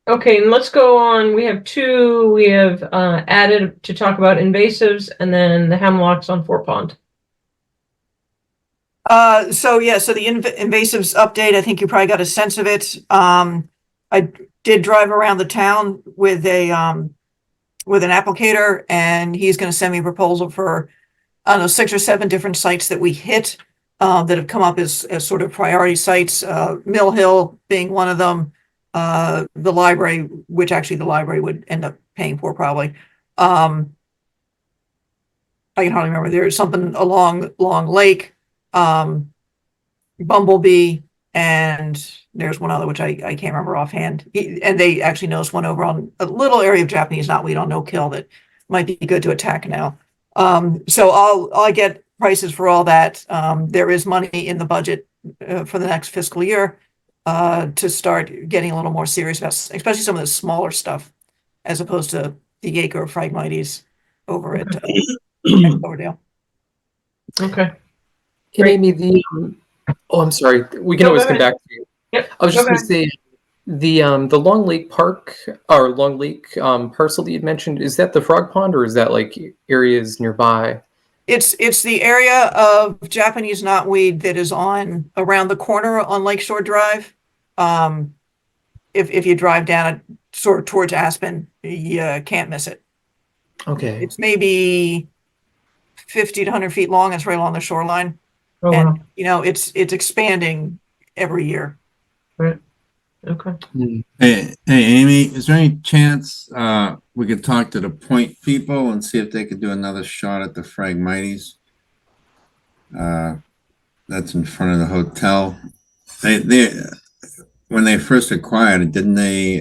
Okay, and let's go on. We have 2 we have added to talk about invasives, and then the hemlocks on Fort Pond. So the invasives update, I think you probably got a sense of it. I did drive around the town with an applicator, and he's going to send me a proposal for, I don't know, 6 or 7 different sites that we hit, that have come up as sort of priority sites, Mill Hill being one of them, the library, which actually the library would end up paying for probably. I can hardly remember. There's something along Lake, Bumblebee, and there's one other which I can't remember offhand. And they actually noticed one over on a little area of Japanese knotweed on No Kill that might be good to attack now. So I'll get prices for all that. There is money in the budget for the next fiscal year to start getting a little more serious about, especially some of the smaller stuff, as opposed to the acre of Phragmites over at Cloverdale. Okay. And Amy, oh, I'm sorry. We can No, always go come ahead. back to you. Yep. I was just go going to say the Long Lake Park or Long Lake parcel that you'd mentioned, is that the frog pond or is that like areas nearby? It's the area of Japanese knotweed that is on around the corner on Lakeshore Drive. If you drive down it sort of towards Aspen, you can't miss it. Okay. It's maybe 50 to 100 feet long. It's right along the shoreline. Oh, And, wow. you know, it's expanding every year. Right. Okay. Hey, Amy, is there any chance we could talk to the Point people and see if they could do another shot at the Phragmites? That's in front of the hotel. They when they first acquired it, didn't they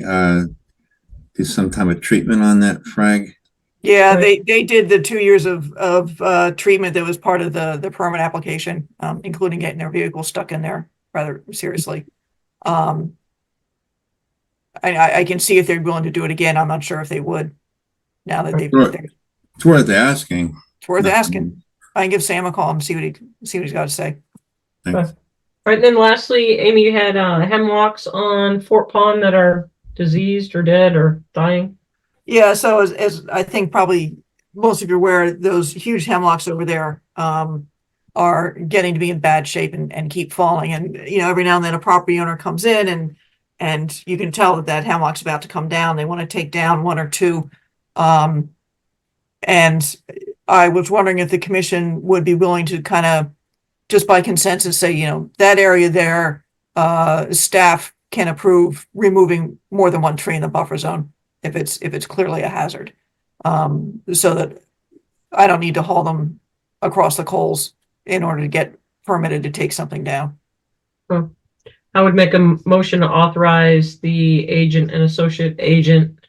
do some type of treatment on that frag? Yeah, Right. they did the 2 years of treatment that was part of the permit application, including getting their vehicle stuck in there rather seriously. I can see if they're willing to do it again. I'm not sure if they would now that they've Right. they're- It's worth asking. it's worth asking. I can give Sam a call and see what he's got to say. Thanks. All right. Then lastly, Amy, you had hemlocks on Fort Pond that are diseased or dead or dying. Yeah, so as I think probably most of you are aware, those huge hemlocks over there are getting to be in bad shape and keep falling. And you know, every now and then a property owner comes in and you can tell that hemlock's about to come down. They want to take down one or two. And I was wondering if the commission would be willing to kind of just by consensus say, you know, that area there, staff can approve removing more than one tree in the buffer zone if it's clearly a hazard. So that I don't need to haul them across the coals in order to get permitted to take something down. I would make a motion to authorize the agent and associate agent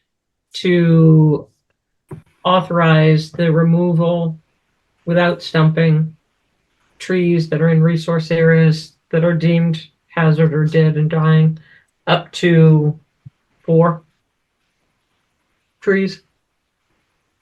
to authorize the removal without stumping trees that are in resource areas that are deemed hazard or dead and dying, up to 4 trees.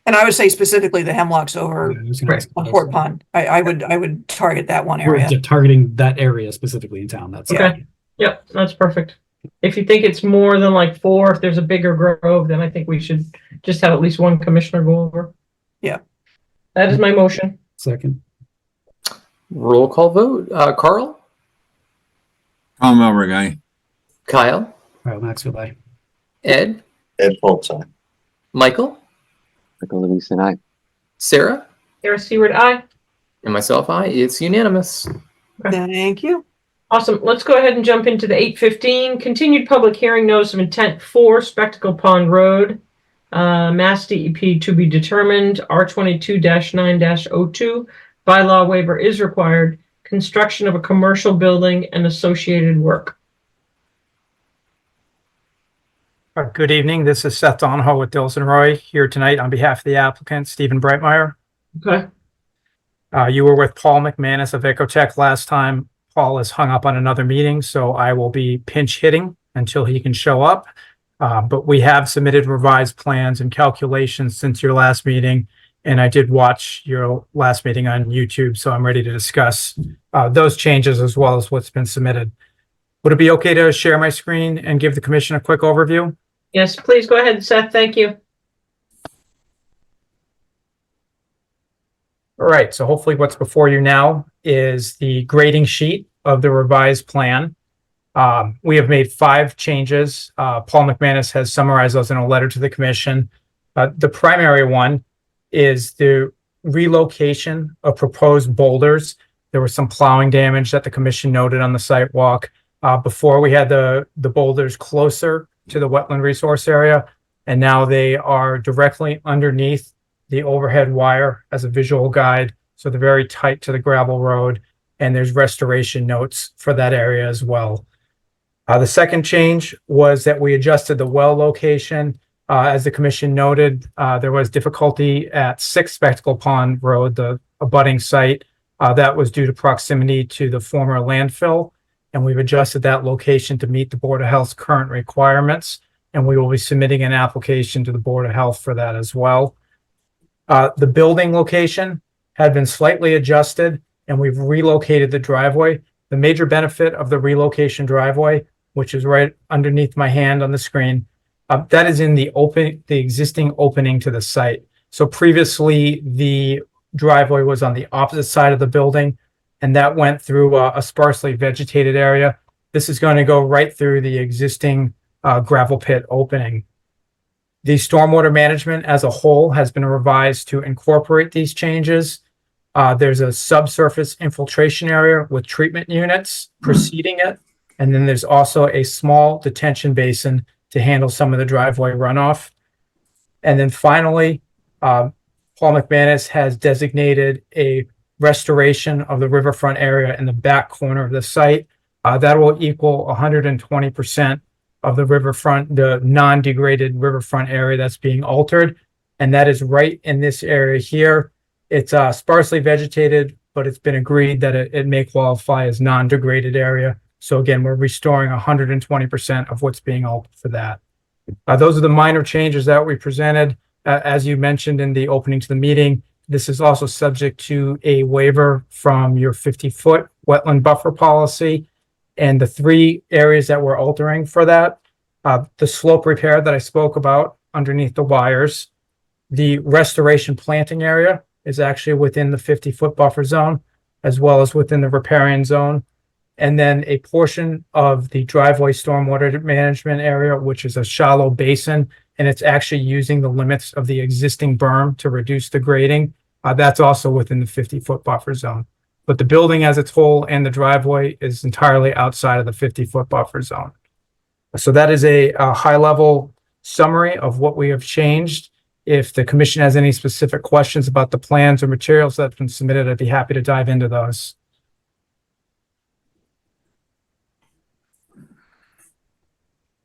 And I would say specifically the hemlocks over Yeah, I was gonna ask on about Fort that. Pond. I would target that one We're area. targeting that area specifically in town. That's Okay. Yep, that's perfect. If you think it's more than like 4, if there's a bigger grove, then I think we should just have at least one commissioner go over. Yeah. That is my motion. second. Roll call vote. Carl, Tom Elber guy. Kyle, Kyle Maxfield, aye. Ed, Ed Foltz, Michael, Michael Livingston, aye. Sarah, Sarah Stewart, aye. and myself, I. It's unanimous. Thank you. Awesome. Let's go ahead and jump into the 8:15 continued public hearing notice of intent for Spectacle Pond Road. Mass DEP to be determined. R22-9-02. Bylaw waiver is required. Construction of a commercial building and associated work. Good evening. This is Seth Donahoe with Dills and Roy here tonight on behalf of the applicant, Stephen Breitmeyer. Okay. You were with Paul McManus of Ecotech last time. Paul is hung up on another meeting, so I will be pinch hitting until he can show up. But we have submitted revised plans and calculations since your last meeting, and I did watch your last meeting on YouTube, so I'm ready to discuss those changes as well as what's been submitted. Would it be okay to share my screen and give the commission a quick overview? Yes, please go ahead, Seth. Thank you. All right, so hopefully what's before you now is the grading sheet of the revised plan. We have made 5 changes. Paul McManus has summarized those in a letter to the commission. The primary one is the relocation of proposed boulders. There was some plowing damage that the commission noted on the site walk. Before we had the boulders closer to the wetland resource area, and now they are directly underneath the overhead wire as a visual guide. So they're very tight to the gravel road, and there's restoration notes for that area as well. The second change was that we adjusted the well location. As the commission noted, there was difficulty at 6 Spectacle Pond Road, the abutting site. That was due to proximity to the former landfill, and we've adjusted that location to meet the Board of Health's current requirements, and we will be submitting an application to the Board of Health for that as well. The building location had been slightly adjusted, and we've relocated the driveway. The major benefit of the relocation driveway, which is right underneath my hand on the screen, that is in the existing opening to the site. So previously, the driveway was on the opposite side of the building, and that went through a sparsely vegetated area. This is going to go right through the existing gravel pit opening. The stormwater management as a whole has been revised to incorporate these changes. There's a subsurface infiltration area with treatment units preceding it. And then there's also a small detention basin to handle some of the driveway runoff. And then finally, Paul McManus has designated a restoration of the riverfront area in the back corner of the site. That will equal 120% of the riverfront, the non-degraded riverfront area that's being altered. And that is right in this area here. It's sparsely vegetated, but it's been agreed that it may qualify as non-degraded area. So again, we're restoring 120% of what's being altered for that. Those are the minor changes that we presented. As you mentioned in the opening to the meeting, this is also subject to a waiver from your 50-foot wetland buffer policy. And the 3 areas that we're altering for that, the slope repair that I spoke about underneath the wires, the restoration planting area is actually within the 50-foot buffer zone, as well as within the riparian zone. And then a portion of the driveway stormwater management area, which is a shallow basin, and it's actually using the limits of the existing berm to reduce the grading. That's also within the 50-foot buffer zone. But the building as its whole and the driveway is entirely outside of the 50-foot buffer zone. So that is a high-level summary of what we have changed. If the commission has any specific questions about the plans or materials that have been submitted, I'd be happy to dive into those.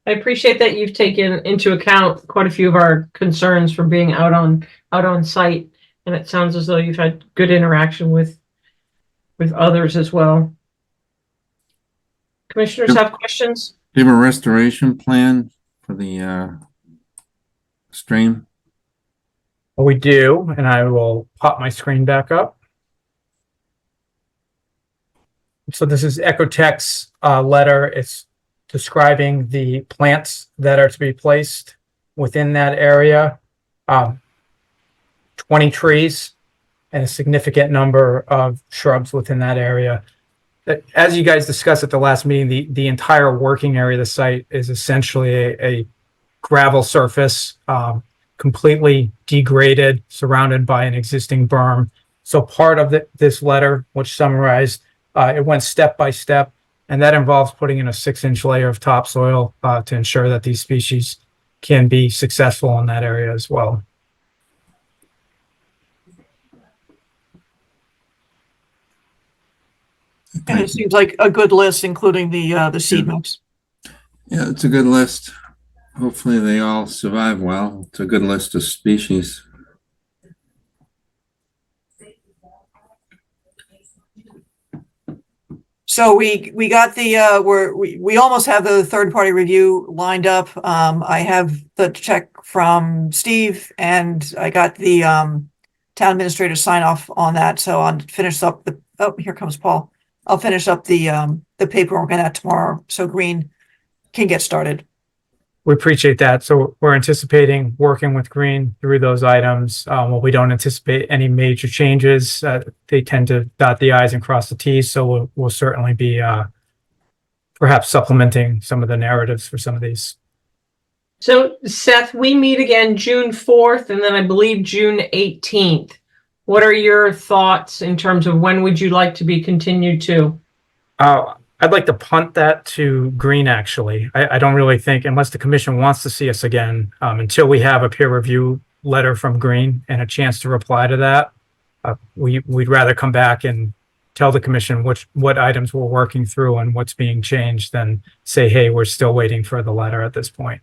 I appreciate that you've taken into account quite a few of our concerns from being out on site, and it sounds as though you've had good interaction with others as well. Commissioners have questions? Do you have a restoration plan for the stream? Well, we do, and I will pop my screen back up. So this is Ecotech's letter. It's describing the plants that are to be placed within that area. 20 trees and a significant number of shrubs within that area. As you guys discussed at the last meeting, the entire working area of the site is essentially a gravel surface, completely degraded, surrounded by an existing berm. So part of this letter, which summarized, it went step by step, and that involves putting in a 6-inch layer of topsoil to ensure that these species can be successful in that area as well. And it seems like a good list, including the seed mix. Yeah, it's a good list. Hopefully they all survive well. It's a good list of species. So we got the we almost have the third-party review lined up. I have the check from Steve, and I got the town administrator sign off on that. So I'll finish up the, oh, here comes Paul. I'll finish up the paperwork on that tomorrow, so Green can get started. We appreciate that. So we're anticipating working with Green through those items. Well, we don't anticipate any major changes. They tend to dot the I's and cross the T's. So we'll certainly be perhaps supplementing some of the narratives for some of these. So Seth, we meet again June 4th and then I believe June 18th. What are your thoughts in terms of when would you like to be continued to? I'd like to punt that to Green, actually. I don't really think, unless the commission wants to see us again, until we have a peer review letter from Green and a chance to reply to that, we'd rather come back and tell the commission what items we're working through and what's being changed than say, hey, we're still waiting for the letter at this point.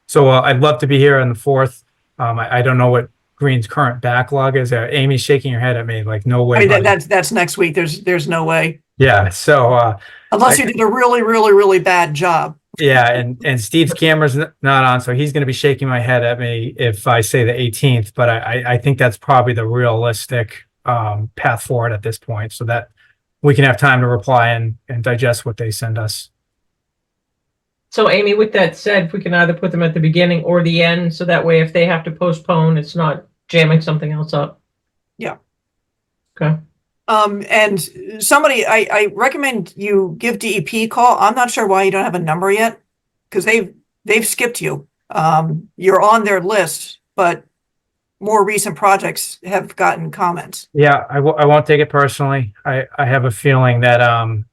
So I'd love to be here on the 4th. I don't know what Green's current backlog is. Amy's shaking her head at me like, no way. I mean, buddy. that's next week. There's no way. Yeah. So unless you did a really, really, really bad job. yeah, and Steve's camera's not on, so he's going to be shaking my head at me if I say the 18th. But I think that's probably the realistic path forward at this point, so that we can have time to reply and digest what they send us. So Amy, with that said, if we can either put them at the beginning or the end, so that way if they have to postpone, it's not jamming something else up. Yeah. Okay. And somebody, I recommend you give DEP a call. I'm not sure why you don't have a number yet, because they've skipped you. You're on their list, but more recent projects have gotten comments. Yeah, I won't take it personally. I have a feeling that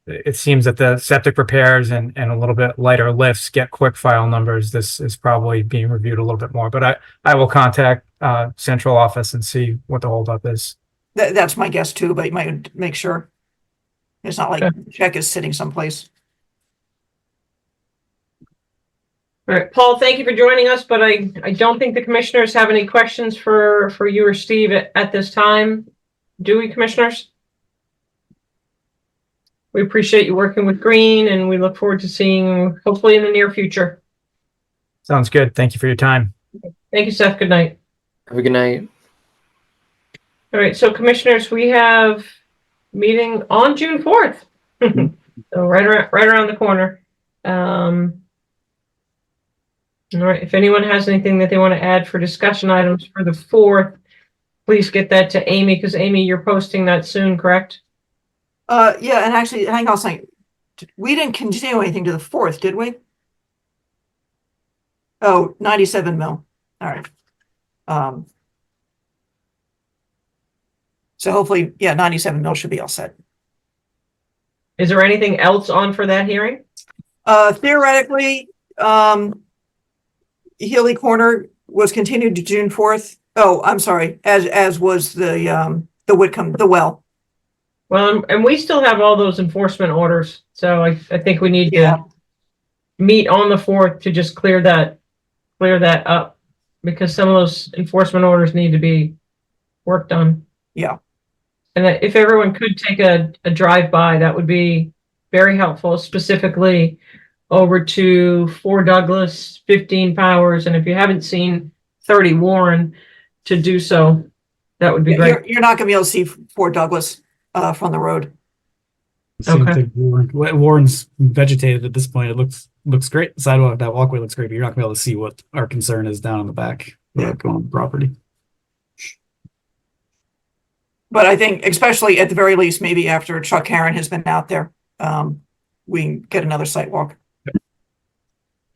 it seems that the septic repairs and a little bit lighter lifts get quick file numbers. This is probably being reviewed a little bit more, but I will contact central office and see what the holdup is. That's my guess too, but you might make sure. It's not like the check is sitting someplace. All right, Paul, thank you for joining us, but I don't think the commissioners have any questions for you or Steve at this time. Do we, commissioners? We appreciate you working with Green, and we look forward to seeing you hopefully in the near future. Sounds good. Thank you for your time. Thank you, Seth. Good night. Have a good night. All right, so commissioners, we have meeting on June 4th. So right around the corner. All right, if anyone has anything that they want to add for discussion items for the 4th, please get that to Amy, because Amy, you're posting that soon, correct? Yeah, and actually, hang on a second. We didn't continue anything to the 4th, did we? Oh, 97 mil. All right. So hopefully, yeah, 97 mil should be all set. Is there anything else on for that hearing? Theoretically, Healy Corner was continued to June 4th. Oh, I'm sorry, as was the Whitcomb, the well. Well, and we still have all those enforcement orders, so I think we need to meet on the 4th to just clear that up, because some of those enforcement orders need to be worked on. Yeah. And that if everyone could take a drive-by, that would be very helpful, specifically over to 4 Douglas, 15 Powers, and if you haven't seen 30 Warren, to do so, that would be great. You're not going to be able to see 4 Douglas from the road. Same thing. Warren's vegetated at this point. It looks great. The sidewalk, that walkway looks great, but you're not going to be able to see what our concern is down in the back going on the property. But I think, especially at the very least, maybe after Chuck Herron has been out there, we can get another site walk.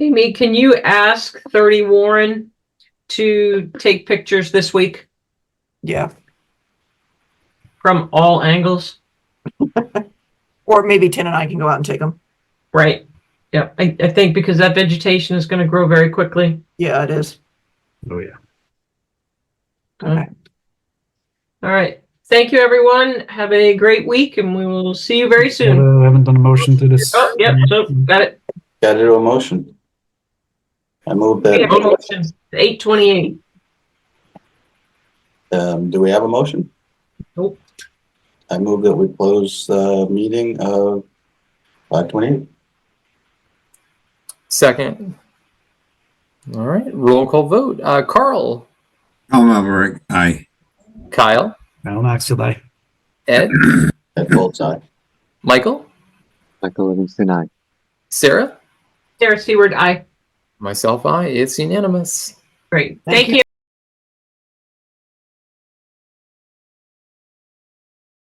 Amy, can you ask 30 Warren to take pictures this week? Yeah. From all angles? Or maybe Tin and I can go out and take them. Right. Yeah, I think because that vegetation is going to grow very quickly. Yeah, it is. Oh, yeah. Okay. All right. Thank you, everyone. Have a great week, and we will see you very soon. I haven't done a motion to this. Oh, yep. So got it. Got to do a motion. I move We have a that. motion. 8:28. Do we have a motion? Nope. I move that we close the meeting of 5:28. Second. All right. Roll call vote. Carl. Elmerick, aye. Kyle. I'll max till I. Ed. At both sides. Michael. Michael Livingston, aye. Sarah. Sarah Stewart, aye. Myself, I. It's unanimous. Great. Thank Thank you.